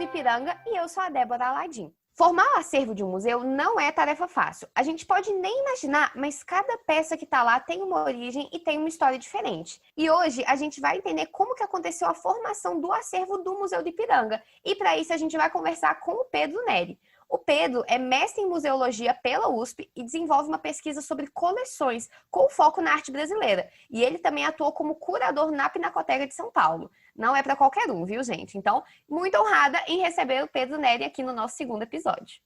Ipiranga e eu sou a Débora Aladim. Formar o acervo de um museu não é tarefa fácil. A gente pode nem imaginar, mas cada peça que está lá tem uma origem e tem uma história diferente. E hoje a gente vai entender como que aconteceu a formação do acervo do Museu do Ipiranga. E para isso a gente vai conversar com o Pedro Neri. O Pedro é mestre em museologia pela USP e desenvolve uma pesquisa sobre coleções com foco na arte brasileira. E ele também atuou como curador na Pinacoteca de São Paulo. Não é para qualquer um, viu, gente? Então, muito honrada em receber o Pedro Neri aqui no nosso segundo episódio.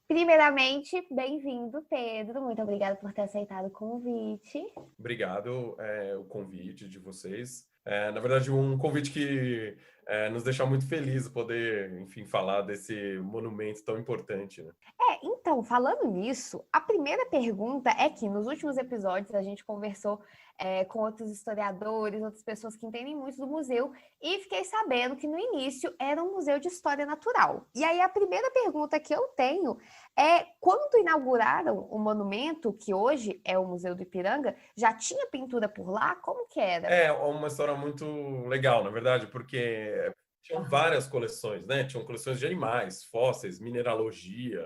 Primeiramente, bem-vindo, Pedro. Muito obrigada por ter aceitado o convite. Obrigado, o convite de vocês. Na verdade, um convite que nos deixa muito felizes poder, enfim, falar desse monumento tão importante, né? Então, falando nisso, a primeira pergunta é que nos últimos episódios a gente conversou com outros historiadores, outras pessoas que entendem muito do museu, e fiquei sabendo que no início era um museu de história natural. E aí a primeira pergunta que eu tenho é, quando inauguraram o monumento, que hoje é o Museu do Ipiranga, já tinha pintura por lá? Como que era? É uma história muito legal, na verdade, porque tinham várias coleções, né? Tinham coleções de animais, fósseis, mineralogia,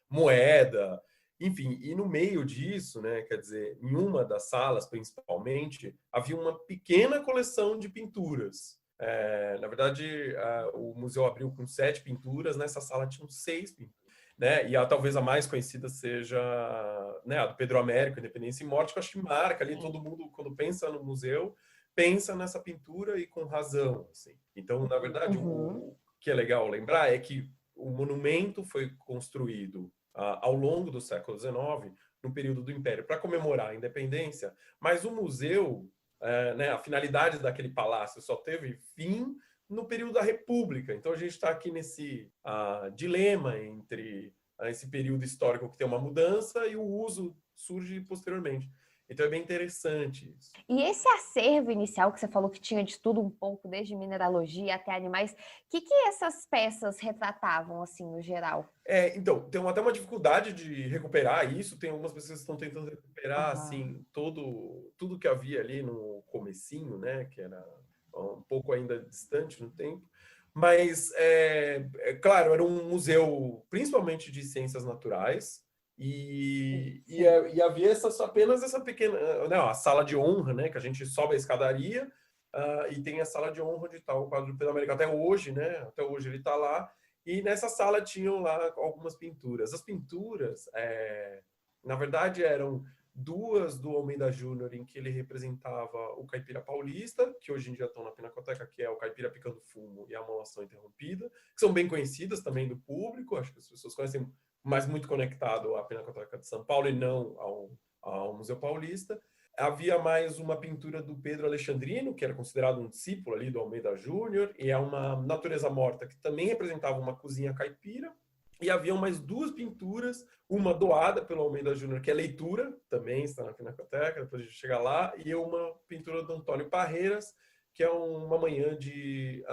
moeda, enfim. E no meio disso, né? Quer dizer, em uma das salas, principalmente, havia uma pequena coleção de pinturas. Na verdade, o museu abriu com 7 pinturas, nessa sala tinham 6 pinturas. Né? E talvez a mais conhecida seja, né, a do Pedro Américo, Independência e Morte, que eu acho que marca ali, todo mundo, quando pensa no museu, pensa nessa pintura e com razão. Assim. Então, na verdade, o que é legal lembrar é que o monumento foi construído ao longo do século XIX, no período do Império, para comemorar a independência, mas o museu, né, a finalidade daquele palácio só teve fim no período da República. Então, a gente está aqui nesse dilema entre esse período histórico que tem uma mudança e o uso surge posteriormente. Então, é bem interessante isso. E esse acervo inicial que você falou que tinha de tudo um pouco, desde mineralogia até animais, o que essas peças retratavam, assim, no geral? Então, tem até uma dificuldade de recuperar isso. Tem algumas pessoas que estão tentando recuperar, assim, tudo que havia ali no comecinho, né? Que era um pouco ainda distante no tempo. Mas, claro, era um museu principalmente de ciências naturais e havia apenas essa pequena, não, a sala de honra, né? Que a gente sobe a escadaria e tem a sala de honra onde está o quadro do Pedro Américo até hoje, né? Até hoje ele está lá. E nessa sala tinham lá algumas pinturas. As pinturas, na verdade, eram duas do Almeida Júnior, em que ele representava o caipira paulista, que hoje em dia estão na Pinacoteca, que é o caipira picando fumo e a Amolação Interrompida, que são bem conhecidas também do público, acho que as pessoas conhecem, mas muito conectado à Pinacoteca de São Paulo e não ao Museu Paulista. Havia mais uma pintura do Pedro Alexandrino, que era considerado um discípulo ali do Almeida Júnior, e é uma natureza morta que também representava uma cozinha caipira. E haviam mais 2 pinturas, uma doada pelo Almeida Júnior, que é leitura, também está na Pinacoteca, depois a gente chega lá, e uma pintura do Antônio Parreiras, que é uma manhã de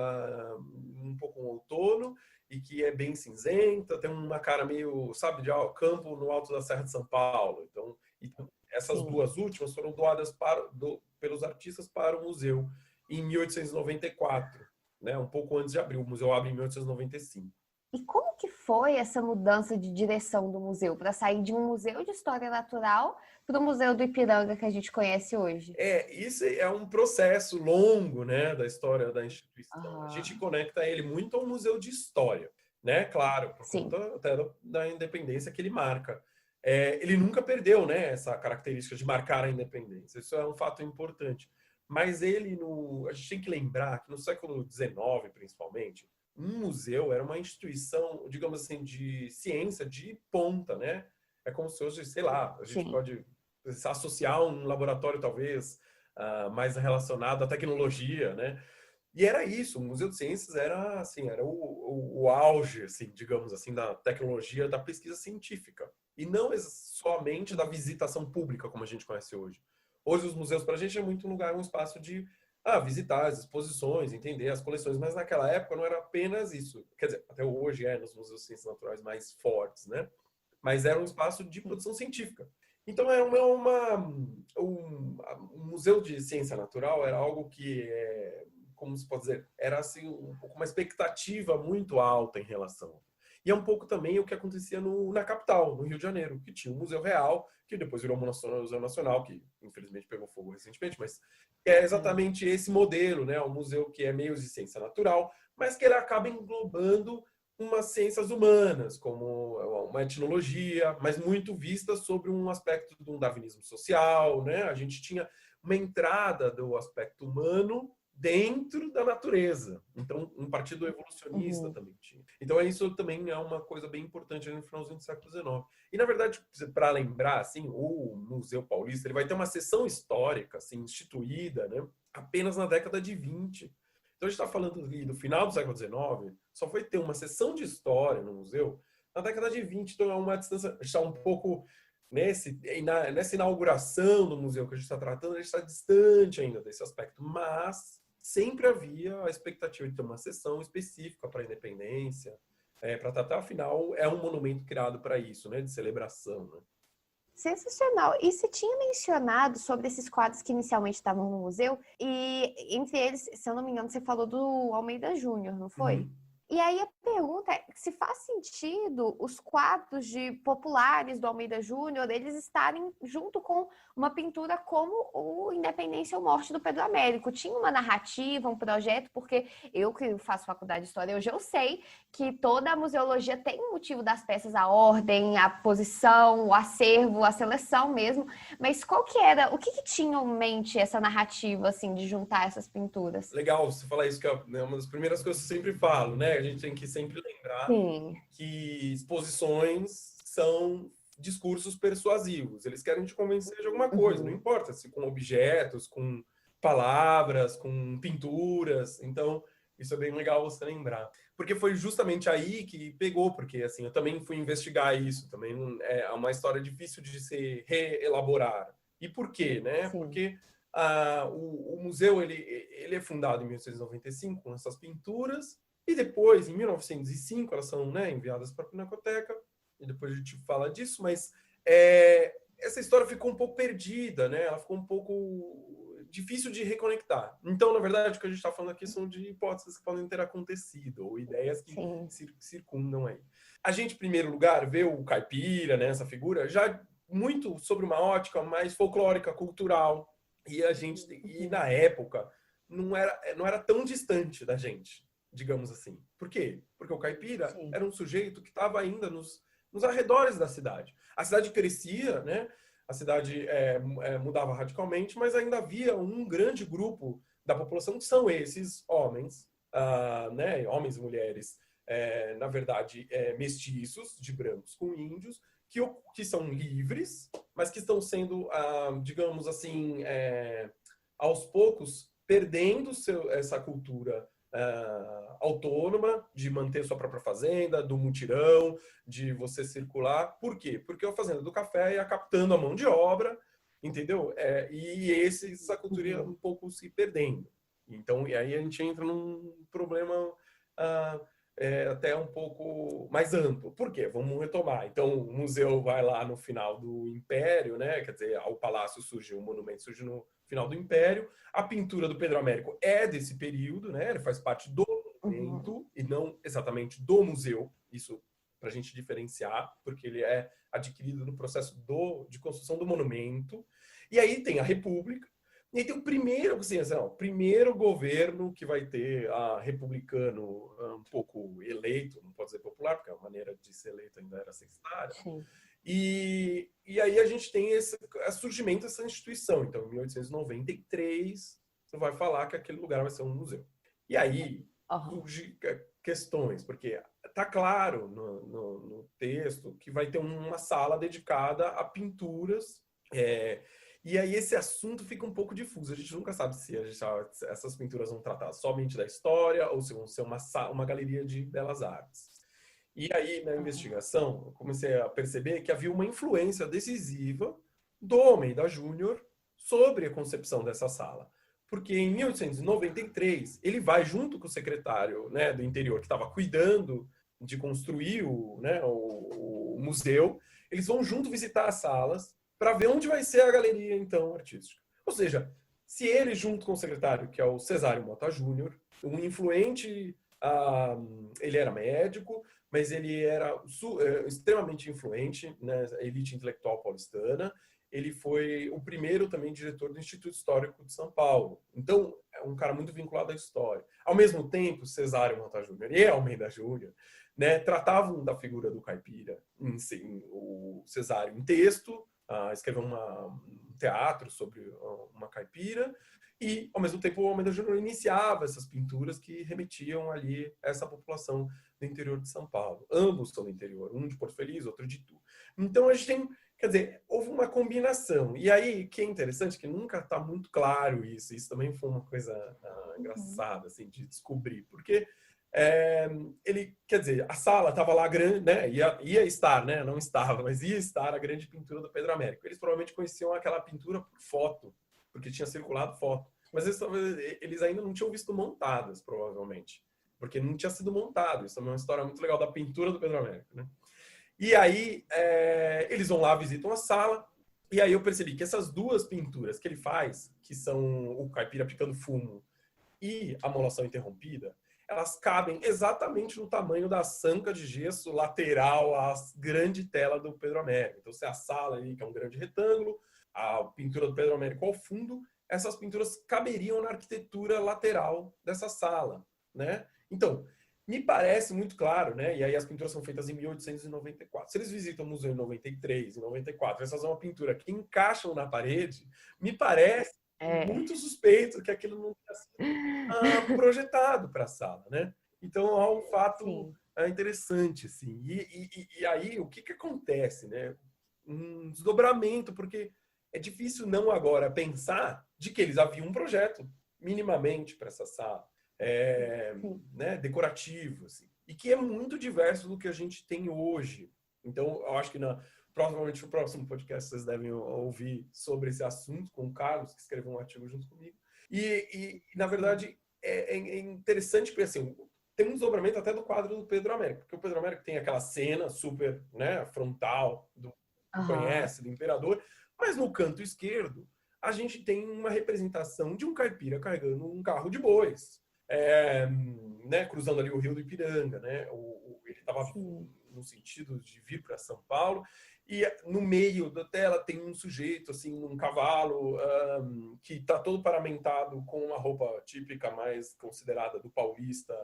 um pouco um outono, e que é bem cinzenta, tem uma cara meio, sabe, de campo no alto da Serra de São Paulo. Então, essas 2 últimas foram doadas pelos artistas para o museu em 1894, né? Um pouco antes de abrir. O museu abre em 1895. E como que foi essa mudança de direção do museu, para sair de um museu de história natural para o Museu do Ipiranga que a gente conhece hoje? Isso é um processo longo, né, da história da instituição. A gente conecta ele muito ao museu de história, né? Claro, por conta até da independência que ele marca. Ele nunca perdeu, né, essa característica de marcar a independência. Isso é um fato importante. Mas a gente tem que lembrar que no século XIX, principalmente, um museu era uma instituição, digamos assim, de ciência de ponta, né? É como se hoje, sei lá, a gente pode associar um laboratório, talvez, mais relacionado à tecnologia, né? E era isso, o Museu de Ciências era, assim, era o auge, assim, digamos assim, da tecnologia, da pesquisa científica. E não somente da visitação pública, como a gente conhece hoje. Hoje, os museus, para a gente, é muito um espaço de visitar as exposições, entender as coleções, mas naquela época não era apenas isso. Quer dizer, até hoje nos museus de ciências naturais mais fortes, né? Mas era um espaço de produção científica. Então, era um museu de ciência natural era algo que, como se pode dizer, era assim, um pouco uma expectativa muito alta em relação. E é um pouco também o que acontecia na capital, no Rio de Janeiro, que tinha o Museu Real, que depois virou Museu Nacional, que infelizmente pegou fogo recentemente, mas é exatamente esse modelo, né? Um museu que é meio de ciência natural, mas que ele acaba englobando umas ciências humanas, como uma etnologia, mas muito vista sobre um aspecto de um darwinismo social, né? A gente tinha uma entrada do aspecto humano dentro da natureza. Então, um partido evolucionista também tinha. Então, isso também é uma coisa bem importante no finalzinho do século XIX. E, na verdade, para lembrar, assim, o Museu Paulista ele vai ter uma sessão histórica assim, instituída, né, apenas na década de 20. Então, a gente está falando ali do final do século XIX, só foi ter uma sessão de história no museu na década de 20. Então, é uma distância, está um pouco nessa inauguração do museu que a gente está tratando, a gente está distante ainda desse aspecto, mas sempre havia a expectativa de ter uma sessão específica para a independência, para tratar, afinal, é um monumento criado para isso, né, de celebração. Né? Sensacional. E você tinha mencionado sobre esses quadros que inicialmente estavam no museu, e entre eles, se eu não me engano, você falou do Almeida Júnior, não foi? Uhum. E aí a pergunta é se faz sentido os quadros populares do Almeida Júnior, eles estarem junto com uma pintura como o Independência ou Morte do Pedro Américo. Tinha uma narrativa, um projeto, porque eu que faço faculdade de História hoje, eu sei que toda a museologia tem um motivo das peças, a ordem, a posição, o acervo, a seleção mesmo, mas qual que era, o que tinha em mente essa narrativa, assim, de juntar essas pinturas? Legal você falar isso, que é uma das primeiras coisas que eu sempre falo, né? A gente tem que sempre lembrar Sim. que exposições são discursos persuasivos. Eles querem te convencer de alguma coisa, não importa se com objetos, com palavras, com pinturas. Então, isso é bem legal você lembrar. Porque foi justamente aí que pegou, porque assim, eu também fui investigar isso, também é uma história difícil de se reelaborar. E por quê, né? Sim. Porque o museu ele é fundado em 1895 com essas pinturas, e depois, em 1905, elas são, né, enviadas para a Pinacoteca, e depois a gente fala disso, mas essa história ficou um pouco perdida, né? Ela ficou um pouco difícil de reconectar. Então, na verdade, o que a gente está falando aqui são de hipóteses que podem ter acontecido, ou ideias que circundam aí. A gente, em primeiro lugar, vê o caipira, né, essa figura, já muito sobre uma ótica mais folclórica, cultural, e na época não era tão distante da gente, digamos assim. Por quê? Porque o caipira era um sujeito que estava ainda nos arredores da cidade. A cidade crescia, né? A cidade mudava radicalmente, mas ainda havia um grande grupo da população que são esses homens, né? Homens e mulheres, na verdade, mestiços, de brancos com índios, que são livres, mas que estão sendo, digamos assim, aos poucos, perdendo essa cultura autônoma de manter sua própria fazenda, do mutirão, de você circular. Por quê? Porque a fazenda do café ia captando a mão de obra, entendeu? E essa cultura ia um pouco se perdendo. Então, e aí a gente entra num problema até um pouco mais amplo. Por quê? Vamos retomar. Então, o museu vai lá no final do Império, né? Quer dizer, o palácio surge, o monumento surge no final do Império. A pintura do Pedro Américo é desse período, né? Ele faz parte do monumento e não exatamente do museu. Isso para a gente diferenciar, porque ele é adquirido no processo de construção do monumento. E aí tem a República. E aí tem o primeiro, primeiro governo que vai ter republicano um pouco eleito, não pode dizer popular, porque a maneira de ser eleito ainda era censtária. E aí a gente tem esse surgimento dessa instituição. Então, em 1893, você vai falar que aquele lugar vai ser um museu. E aí surgem questões, porque está claro no texto que vai ter uma sala dedicada a pinturas. E aí esse assunto fica um pouco difuso. A gente nunca sabe se essas pinturas vão tratar somente da história ou se vão ser uma galeria de belas artes. E aí, na investigação, eu comecei a perceber que havia uma influência decisiva do Almeida Júnior sobre a concepção dessa sala. Porque em 1893, ele vai junto com o secretário, né, do interior, que estava cuidando de construir o museu, eles vão junto visitar as salas para ver onde vai ser a galeria, então, artística. Ou seja, Se ele, junto com o secretário, que é o Cesário Mota Júnior, um influente, ele era médico, mas ele era extremamente influente, né, elite intelectual paulistana. Ele foi o primeiro também diretor do Instituto Histórico de São Paulo. Então, é um cara muito vinculado à história. Ao mesmo tempo, Cesário Mota Júnior e Almeida Júnior, né, tratavam da figura do caipira, o Cesário em texto, escreveu um teatro sobre uma caipira, e, ao mesmo tempo, o Almeida Júnior iniciava essas pinturas que remetiam ali a essa população do interior de São Paulo. Ambos são do interior, um de Porto Feliz, outro de Itu. Então, a gente tem, quer dizer, houve uma combinação. E aí, que é interessante, que nunca está muito claro isso. Isso também foi uma coisa engraçada, assim, de descobrir. Porque ele, quer dizer, a sala estava lá grande, né? Ia estar, né? Não estava, mas ia estar a grande pintura do Pedro Américo. Eles provavelmente conheciam aquela pintura por foto, porque tinha circulado foto. Mas eles ainda não tinham visto montadas, provavelmente. Porque não tinha sido montado. Isso é uma história muito legal da pintura do Pedro Américo, né? E aí, eles vão lá, visitam a sala, e aí eu percebi que essas duas pinturas que ele faz, que são o caipira picando fumo e a molação interrompida, elas cabem exatamente no tamanho da sanca de gesso lateral à grande tela do Pedro Américo. Então, se a sala ali, que é um grande retângulo, a pintura do Pedro Américo ao fundo, essas pinturas caberiam na arquitetura lateral dessa sala, né? Então, me parece muito claro, né? E aí as pinturas são feitas em 1894. Se eles visitam o museu em 93, em 94, essas são uma pintura que encaixam na parede, me parece muito suspeito que aquilo não tenha sido projetado para a sala, né? Então, há um fato interessante, assim. E aí, o que acontece, né? Um desdobramento, porque é difícil não agora pensar de que eles haviam um projeto minimamente para essa sala. Né, decorativo, assim, e que é muito diverso do que a gente tem hoje. Então, eu acho que provavelmente no próximo podcast vocês devem ouvir sobre esse assunto com o Carlos, que escreveu um artigo junto comigo. E na verdade, é interessante porque, assim, tem um desdobramento até do quadro do Pedro Américo, porque o Pedro Américo tem aquela cena super, né, frontal, conhece, do imperador, mas no canto esquerdo, a gente tem uma representação de um caipira carregando um carro de bois. Né, cruzando ali o Rio do Ipiranga, né? Ele estava no sentido de vir para São Paulo, e no meio da tela tem um sujeito, assim, num cavalo, que está todo paramentado com uma roupa típica mais considerada do paulista,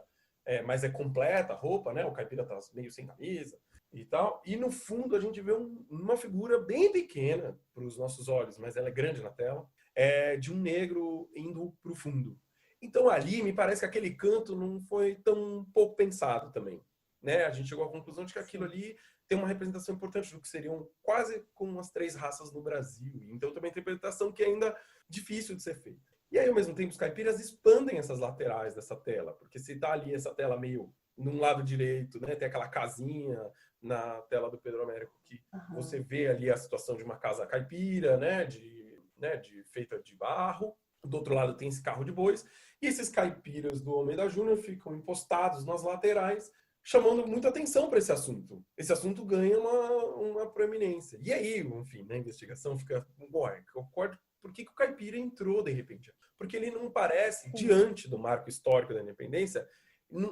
mas é completa a roupa, né? O caipira está meio sem camisa e tal. E no fundo a gente vê uma figura bem pequena para os nossos olhos, mas ela é grande na tela, de um negro indo para o fundo. Então, ali, me parece que aquele canto não foi tão pouco pensado também, né? A gente chegou à conclusão de que aquilo ali tem uma representação importante do que seriam quase como as 3 raças no Brasil. Então, também tem interpretação que é ainda difícil de ser feita. E aí, ao mesmo tempo, os caipiras expandem essas laterais dessa tela, porque se tá ali essa tela meio num lado direito, né? Tem aquela casinha na tela do Pedro Américo que você vê ali a situação de uma casa caipira, né? Feita de barro. Do outro lado tem esse carro de bois. E esses caipiras do Almeida Júnior ficam enpostados nas laterais, chamando muita atenção para esse assunto. Esse assunto ganha uma proeminência. E aí, enfim, na investigação fica... Por que o caipira entrou, de repente? Porque ele não parece, diante do marco histórico da independência,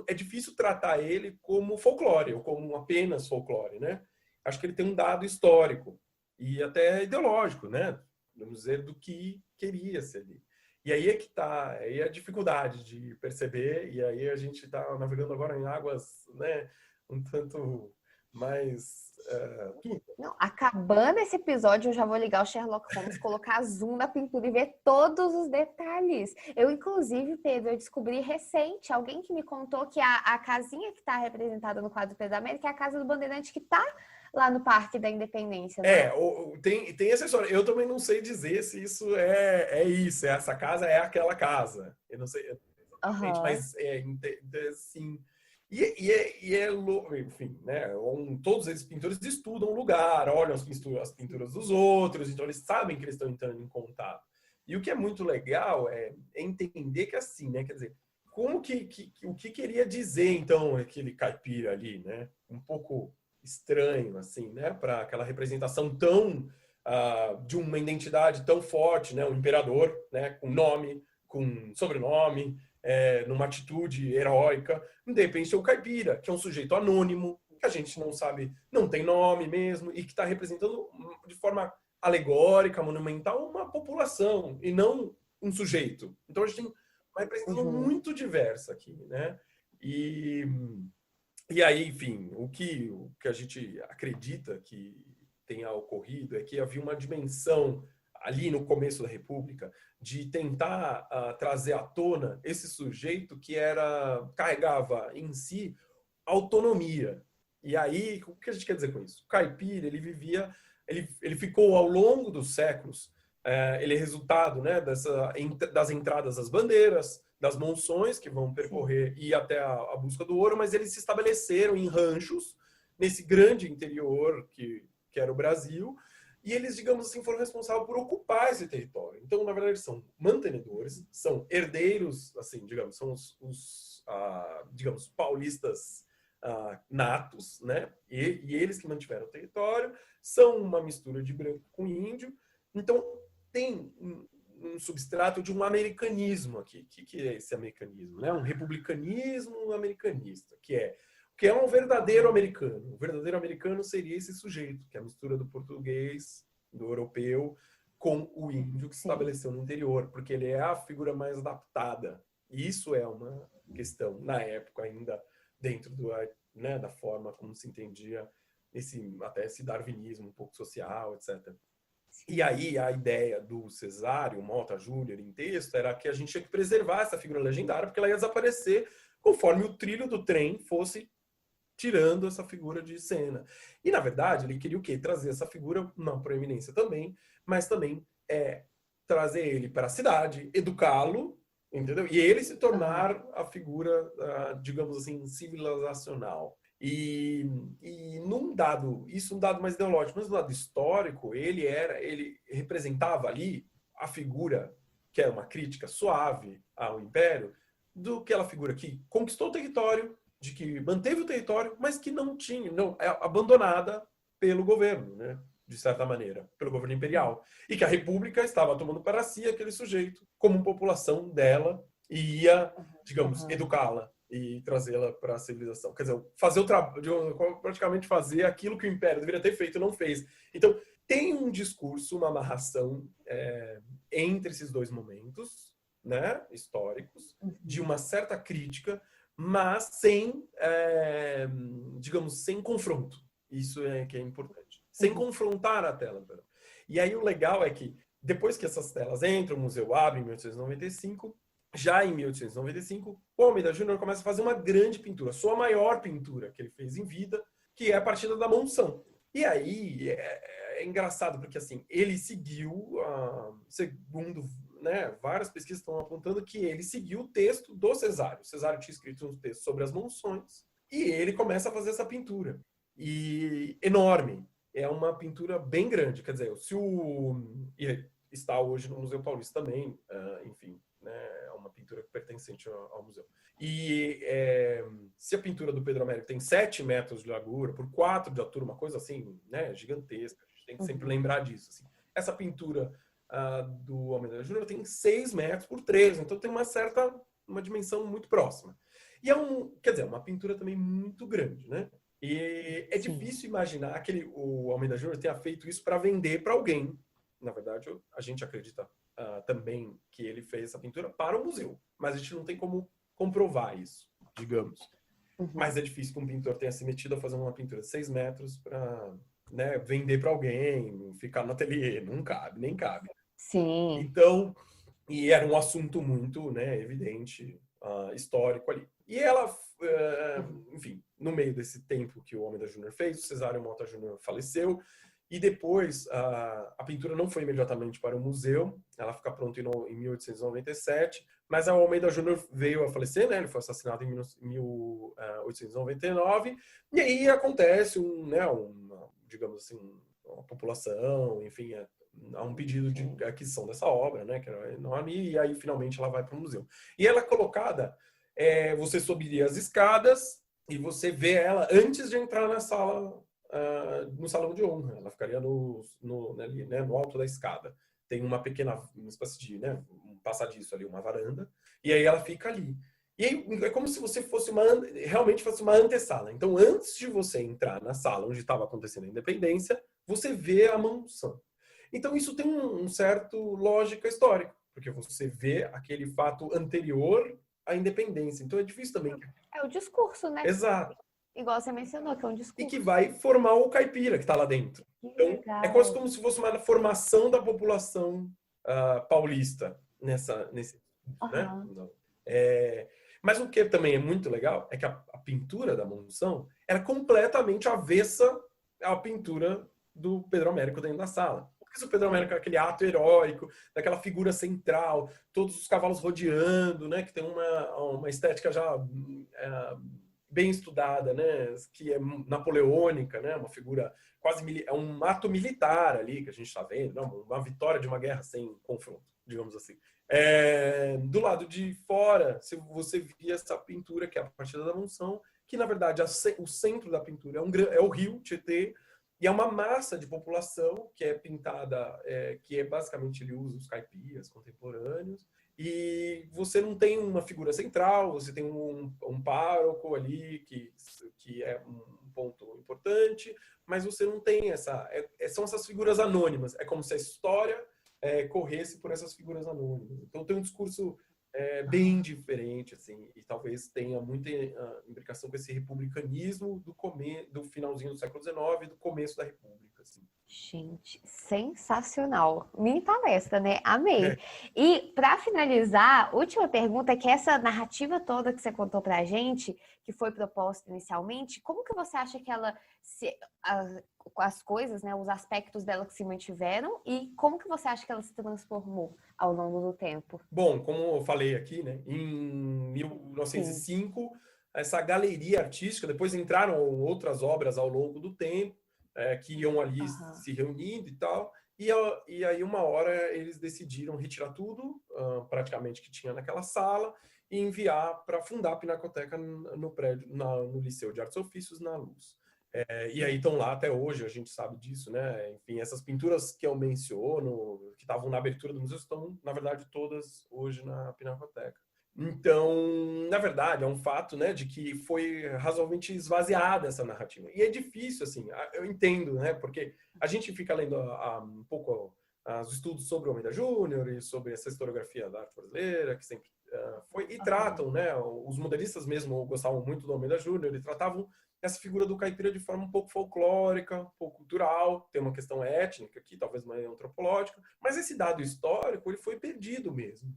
é difícil tratar ele como folclore, ou como apenas folclore, né? Acho que ele tem um dado histórico e até ideológico, né? Vamos dizer, do que queria ser ali. E aí é que está, aí é a dificuldade de perceber, e aí a gente está navegando agora em águas, né, um tanto mais Não, acabando esse episódio, eu já vou ligar o Sherlock Holmes, colocar zoom na pintura e ver todos os detalhes. Eu, inclusive, Pedro, eu descobri recente, alguém que me contou que a casinha que está representada no quadro do Pedro Américo é a casa do Bandeirante que está lá no Parque da Independência, né? Tem essa história. Eu também não sei dizer se isso é isso. Essa casa é aquela casa. Eu não sei exatamente, mas assim. Enfim, né? Todos esses pintores estudam o lugar, olham as pinturas dos outros, então eles sabem que eles estão entrando em contato. E o que é muito legal é entender que assim, né? Quer dizer, como o que queria dizer então aquele caipira ali, né? Um pouco estranho, assim, né? Para aquela representação tão de uma identidade tão forte, né? Um imperador, né? Com nome, com sobrenome, numa atitude heróica. De repente tem o caipira, que é um sujeito anônimo, que a gente não sabe, não tem nome mesmo, e que está representando de forma alegórica, monumental, uma população, e não um sujeito. Então a gente tem uma representação muito diversa aqui, né? E aí, enfim, o que a gente acredita que tenha ocorrido é que havia uma dimensão ali no começo da República de tentar trazer à tona esse sujeito que carregava em si autonomia. E aí, o que a gente quer dizer com isso? O caipira, ele ficou ao longo dos séculos, ele é resultado, né, das entradas das bandeiras, das monções que vão percorrer e até a busca do ouro, mas eles se estabeleceram em ranchos nesse grande interior que era o Brasil, e eles, digamos assim, foram responsáveis por ocupar esse território. Então, na verdade, são mantenedores, são herdeiros, assim, digamos, são digamos, paulistas natos, né? E eles que mantiveram o território, são uma mistura de branco com índio. Então, tem um substrato de um americanismo aqui. O que é esse americanismo? Né? Um republicanismo americanista, que é um verdadeiro americano. O verdadeiro americano seria esse sujeito, que é a mistura do português, do europeu, com o índio que se estabeleceu no interior, porque ele é a figura mais adaptada. E isso é uma questão, na época ainda, dentro da forma como se entendia até esse darwinismo um pouco social, etc. E aí a ideia do Cesário Mota Júnior em texto era que a gente tinha que preservar essa figura legendária, porque ela ia desaparecer conforme o trilho do trem fosse tirando essa figura de cena. E, na verdade, ele queria o quê? Trazer essa figura na proeminência também, mas também trazer ele para a cidade, educá-lo, entendeu? E ele se tornar a figura, digamos assim, civilizacional. E um dado mais ideológico, mas no lado histórico, ele representava ali a figura que era uma crítica suave ao Império, do que aquela figura que conquistou o território, de que manteve o território, mas que é abandonada pelo governo, né? De certa maneira, pelo governo imperial. E que a República estava tomando para si aquele sujeito como população dela e ia, digamos, educá-la e trazê-la para a civilização. Quer dizer, fazer o trabalho, praticamente fazer aquilo que o Império deveria ter feito e não fez. Então, tem um discurso, uma amarração entre esses dois momentos, né, históricos, de uma certa crítica, mas sem, digamos, sem confronto. Isso que é importante. Sem confrontar a tela. E aí o legal é que, depois que essas telas entram, o museu abre em 1895, já em 1895, o Almeida Júnior começa a fazer uma grande pintura, sua maior pintura que ele fez em vida, que é a Partida da Monção. E aí é engraçado, porque assim, ele seguiu, segundo, né, várias pesquisas estão apontando que ele seguiu o texto do Cesário. O Cesário tinha escrito um texto sobre as monções e ele começa a fazer essa pintura. E enorme. É uma pintura bem grande. Quer dizer, e está hoje no Museu Paulista também, enfim, né, é uma pintura pertencente ao museu. E se a pintura do Pedro Américo tem 7 metros de largura por 4 de altura, uma coisa assim, né, gigantesca, a gente tem que sempre lembrar disso. Assim. Essa pintura do Almeida Júnior tem 6 metros por 3, então tem uma dimensão muito próxima. E quer dizer, uma pintura também muito grande, né? E é difícil imaginar que o Almeida Júnior tenha feito isso para vender para alguém. Na verdade, a gente acredita também que ele fez essa pintura para o museu, mas a gente não tem como comprovar isso, digamos. Mas é difícil que um pintor tenha se metido a fazer uma pintura de 6 metros para, né, vender para alguém, ficar no ateliê. Não cabe, nem cabe. Sim. Então, e era um assunto muito, né, evidente, histórico ali. E ela, enfim, no meio desse tempo que o Almeida Júnior fez, o Cesário Mota Júnior faleceu, e depois a pintura não foi imediatamente para o museu, ela fica pronta em 1897, mas o Almeida Júnior veio a falecer, né? Ele foi assassinado em 1899, e aí acontece digamos assim, uma população, enfim, há um pedido de aquisição dessa obra, né? Que era enorme, e aí finalmente ela vai para o museu. E ela é colocada, você subiria as escadas e você vê ela antes de entrar na sala no salão de honra, ela ficaria ali, né, no alto da escada. Tem uma espécie de, né, um passadiço ali, uma varanda, e aí ela fica ali. E aí é como se você realmente fosse uma antessala. Então, antes de você entrar na sala onde estava acontecendo a independência, você vê a mansão. Então, isso tem um certo lógica histórica, porque você vê aquele fato anterior à independência. Então, é difícil também. É o discurso, né? Exato. Igual você mencionou, que é um E discurso. que vai formar o caipira que está lá dentro. Que então, legal. é quase como se fosse uma formação da população paulista nesse. Né? Mas o que também é muito legal é que a pintura da Monção era completamente avessa à pintura do Pedro Américo dentro da sala. Porque o Pedro Américo é aquele ato heróico, daquela figura central, todos os cavalos rodeando, né? Que tem uma estética já bem estudada, né? Que é napoleônica, né? Uma figura quase é um ato militar ali que a gente está vendo, né? Uma vitória de uma guerra sem confronto, digamos assim. Do lado de fora, se você via essa pintura que é a Partida da Monção, que na verdade o centro da pintura é o rio Tietê, e é uma massa de população que é pintada, que é basicamente ele usa os caipiras contemporâneos, e você não tem uma figura central, você tem um pároco ali que é um ponto importante, mas você não tem são essas figuras anônimas. É como se a história corresse por essas figuras anônimas. Então tem um discurso bem diferente, assim, e talvez tenha muita imbricação com esse republicanismo do finalzinho do século XIX e do começo da República. Assim. Gente, sensacional. Mini palestra, né? Amei. E para finalizar, última pergunta, que essa narrativa toda que você contou pra gente, que foi proposta inicialmente, como que você acha que ela as coisas, né, os aspectos dela que se mantiveram e como que você acha que ela se transformou ao longo do tempo? Bom, como eu falei aqui, né, em 1905, essa galeria artística, depois entraram outras obras ao longo do tempo, que iam ali se reunindo e tal, e aí uma hora eles decidiram retirar tudo, praticamente, que tinha naquela sala, e enviar para fundar a Pinacoteca no prédio, no Liceu de Artes e Ofícios, na Luz. E aí estão lá até hoje, a gente sabe disso, né? Enfim, essas pinturas que eu menciono, que estavam na abertura do museu, estão, na verdade, todas hoje na Pinacoteca. Então, na verdade, é um fato, né, de que foi razoavelmente esvaziada essa narrativa. E é difícil, assim, eu entendo, né, porque a gente fica lendo um pouco os estudos sobre o Almeida Júnior e sobre essa historiografia da arte brasileira, que sempre foi, e tratam, né, os modelistas mesmo gostavam muito do Almeida Júnior, e tratavam essa figura do caipira de forma um pouco folclórica, um pouco cultural, tem uma questão étnica aqui, talvez mais antropológica, mas esse dado histórico ele foi perdido mesmo.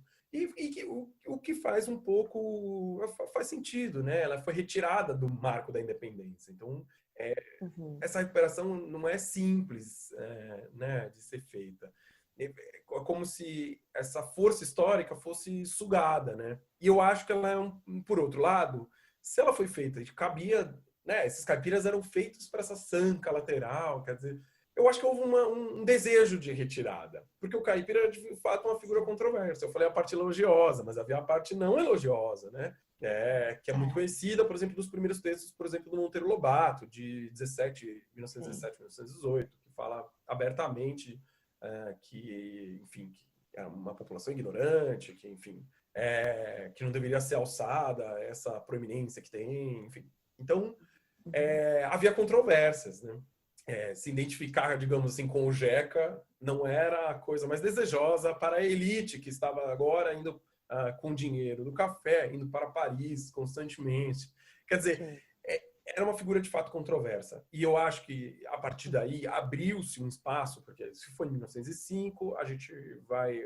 O que faz um pouco faz sentido, né? Ela foi retirada do marco da independência. Então, essa recuperação não é simples, né, de ser feita. É como se essa força histórica fosse sugada, né? E eu acho que ela por outro lado, se ela foi feita, cabia, né? Esses caipiras eram feitos para essa sanca lateral, quer dizer, eu acho que houve um desejo de retirada, porque o caipira era, de fato, uma figura controversa. Eu falei a parte elogiosa, mas havia a parte não elogiosa, né? Que é muito conhecida, por exemplo, dos primeiros textos, por exemplo, do Monteiro Lobato, de 1917, 1918, que fala abertamente que, enfim, que era uma população ignorante, que, enfim, que não deveria ser alçada essa proeminência que tem, enfim. Então, havia controvérsias, né? Se identificar, digamos assim, com o Jeca não era a coisa mais desejosa para a elite que estava agora indo com dinheiro do café, indo para Paris constantemente. Quer dizer, era uma figura de fato controversa. E eu acho que, a partir daí, abriu-se um espaço, porque se foi em 1905, a gente vai...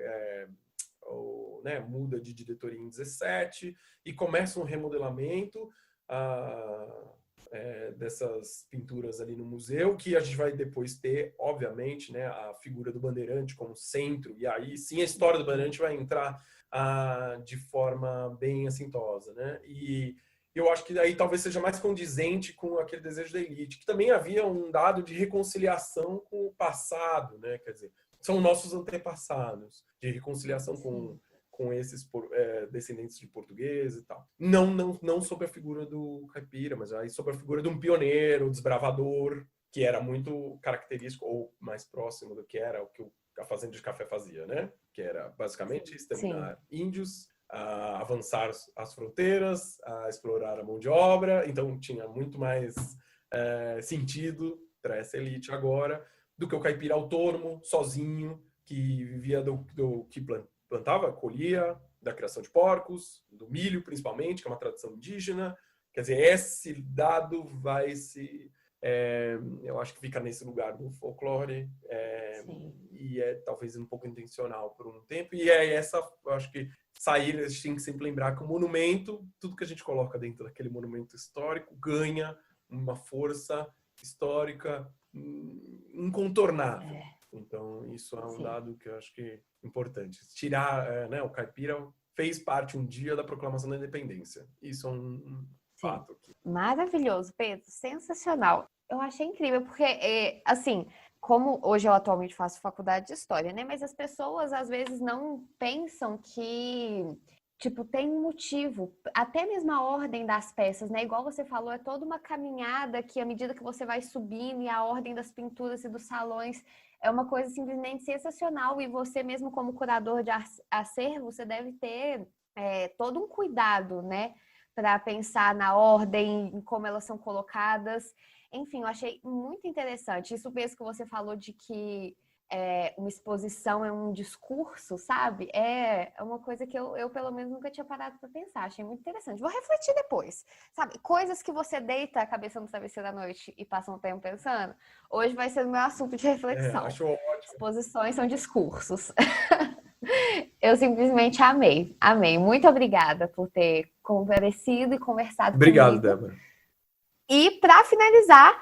muda de diretoria em 17 e começa um remodelamento dessas pinturas ali no museu, que a gente vai depois ter, obviamente, né, a figura do Bandeirante como centro, e aí sim a história do Bandeirante vai entrar de forma bem assintosa, né? E eu acho que aí talvez seja mais condizente com aquele desejo da elite, que também havia um dado de reconciliação com o passado, né? Quer dizer, são nossos antepassados, de reconciliação com esses descendentes de portugueses e tal. Não sobre a figura do caipira, mas aí sobre a figura de um pioneiro, desbravador, que era muito característico ou mais próximo do que era o que a fazenda de café fazia, né? Que era basicamente exterminar índios, a avançar as fronteiras, a explorar a mão de obra. Então tinha muito mais sentido para essa elite agora do que o caipira autônomo, sozinho, que vivia do que plantava, colhia, da criação de porcos, do milho principalmente, que é uma tradição indígena. Quer dizer, esse dado vai se... eu acho que fica nesse lugar do folclore e é talvez um pouco intencional por um tempo. E eu acho que a gente tem que sempre lembrar que o monumento, tudo que a gente coloca dentro daquele monumento histórico, ganha uma força histórica incontornável. Então, isso é um dado que eu acho que é importante. Tirar, o caipira fez parte um dia da proclamação da independência. Isso é um fato aqui. Maravilhoso, Pedro. Sensacional. Eu achei incrível, porque, assim, como hoje eu atualmente faço faculdade de História, né? Mas as pessoas, às vezes, não pensam que, tipo, tem um motivo. Até mesmo a ordem das peças, né? Igual você falou, é toda uma caminhada que, à medida que você vai subindo, e a ordem das pinturas e dos salões é uma coisa simplesmente sensacional. E você mesmo, como curador de acervo, você deve ter todo um cuidado, né? Para pensar na ordem, em como elas são colocadas. Enfim, eu achei muito interessante. Isso mesmo que você falou de que uma exposição é um discurso, sabe? É uma coisa que eu, pelo menos, nunca tinha parado para pensar. Achei muito interessante. Vou refletir depois, sabe? Coisas que você deita a cabeça no travesseiro à noite e passa um tempo pensando. Hoje vai ser o meu assunto de reflexão. Acho ótimo. Exposições são discursos. Eu simplesmente amei, amei. Muito obrigada por ter comparecido e conversado comigo. Obrigado, Débora. E para finalizar,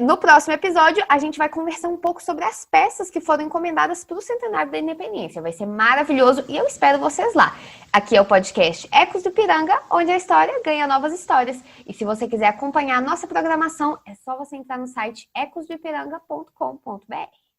no próximo episódio, a gente vai conversar um pouco sobre as peças que foram encomendadas para o Centenário da Independência. Vai ser maravilhoso e eu espero vocês lá. Aqui é o podcast Ecos do Ipiranga, onde a história ganha novas histórias. E se você quiser acompanhar a nossa programação, é só você entrar no site ecosdoipiranga.com.br.